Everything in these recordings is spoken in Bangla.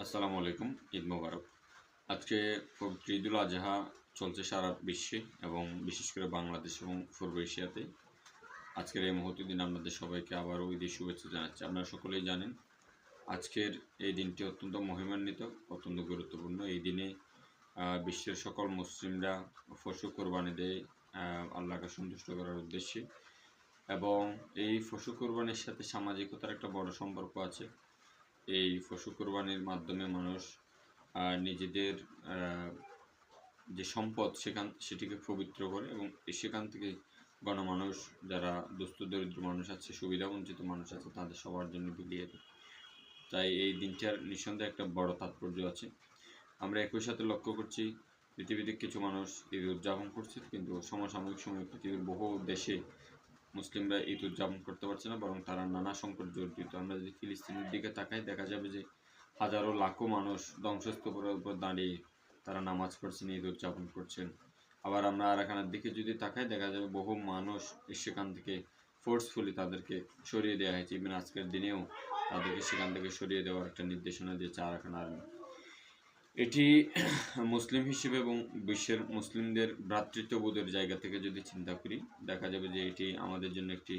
আসসালামু আলাইকুম। ঈদ মোবারক। আজকে পবিত্র ঈদুল আজহা চলছে সারা বিশ্বে এবং বিশেষ করে বাংলাদেশ এবং পূর্ব এশিয়াতে। আজকের এই মুহূর্তের দিনে আপনাদের সবাইকে আবারও ঈদের শুভেচ্ছা জানাচ্ছি। আপনারা সকলেই জানেন আজকের এই দিনটি অত্যন্ত মহিমান্বিত, অত্যন্ত গুরুত্বপূর্ণ। এই দিনে বিশ্বের সকল মুসলিমরা পশু কোরবানি দেয় আল্লাহকে সন্তুষ্ট করার উদ্দেশ্যে, এবং এই পশু কোরবানির সাথে সামাজিকতার একটা বড় সম্পর্ক আছে। এই পশু কোরবানির মাধ্যমে মানুষ নিজেদের যে সম্পদ সেটিকে পবিত্র করে এবং সেখান থেকে গণমানুষ, যারা দুস্থ দরিদ্র মানুষ আছে, সুবিধাবঞ্চিত মানুষ আছে, তাদের সবার জন্য বিলিয়ে দেয়। তাই এই দিনটার নিঃসন্দেহে একটা বড় তাৎপর্য আছে। আমরা একই সাথে লক্ষ্য করছি পৃথিবীতে কিছু মানুষ ঈদ উদযাপন করছে, কিন্তু সমসাময়িক সময়ে পৃথিবীর বহু দেশে মুসলিমরা ঈদ উদযাপন করতে পারছে না, বরং তারা নানা সংকট জর্জরিত। আমরা যদি ফিলিস্তিনের দিকে তাকাই, দেখা যাবে যে হাজারো লাখো মানুষ ধ্বংসস্তূপের উপর দাঁড়িয়ে তারা নামাজ পড়ছেন, ঈদ উদযাপন করছেন। আবার আমরা আরাকানের দিকে যদি তাকাই, দেখা যাবে বহু মানুষ সেখান থেকে ফোর্সফুলি তাদেরকে সরিয়ে দেওয়া হয়েছে। ইভেন আজকের দিনেও তাদেরকে সেখান থেকে সরিয়ে দেওয়ার একটা নির্দেশনা দিয়েছে আরাকান আর্মি। এটি মুসলিম হিসেবে এবং বিশ্বের মুসলিমদের ভ্রাতৃত্ববোধের জায়গা থেকে যদি চিন্তা করি, দেখা যাবে যে এটি আমাদের জন্য একটি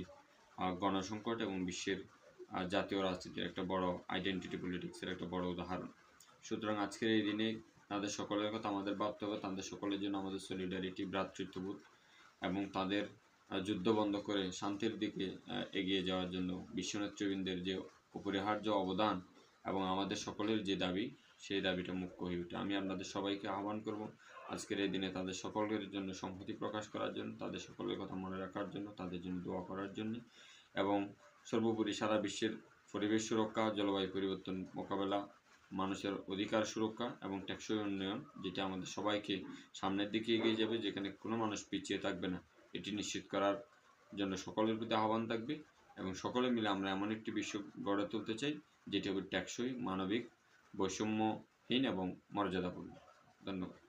গণসংকট এবং বিশ্বের জাতীয় রাজনীতির একটা বড় আইডেন্টিটি পলিটিক্সের একটা বড় উদাহরণ। সুতরাং আজকের এই দিনে তাদের সকলের কথা আমাদের ভাবতে হবে, তাদের সকলের জন্য আমাদের সলিডারিটি, ভ্রাতৃত্ববোধ এবং তাদের যুদ্ধ বন্ধ করে শান্তির দিকে এগিয়ে যাওয়ার জন্য বিশ্ব নেতৃবৃন্দের যে অপরিহার্য অবদান এবং আমাদের সকলের যে দাবি, সেই দাবিটা মুখ্য হয়ে ওঠে। আমি আপনাদের সবাইকে আহ্বান করব আজকের এই দিনে তাদের সকলের জন্য সংহতি প্রকাশ করার জন্য, তাদের সকলের কথা মনে রাখার জন্য, তাদের জন্য দোয়া করার জন্য, এবং সর্বোপরি সারা বিশ্বের পরিবেশ সুরক্ষা, জলবায়ু পরিবর্তন মোকাবেলা, মানুষের অধিকার সুরক্ষা এবং টেকসই উন্নয়ন, যেটা আমাদের সবাইকে সামনের দিকে এগিয়ে যাবে, যেখানে কোনো মানুষ পিছিয়ে থাকবে না, এটি নিশ্চিত করার জন্য সকলের প্রতি আহ্বান থাকবে। এবং সকলে মিলে আমরা এমন একটি বিশ্ব গড়ে তুলতে চাই যেটি হবে টেকসই, মানবিক, বৈষম্যহীন এবং মর্যাদাপূর্ণ। ধন্যবাদ।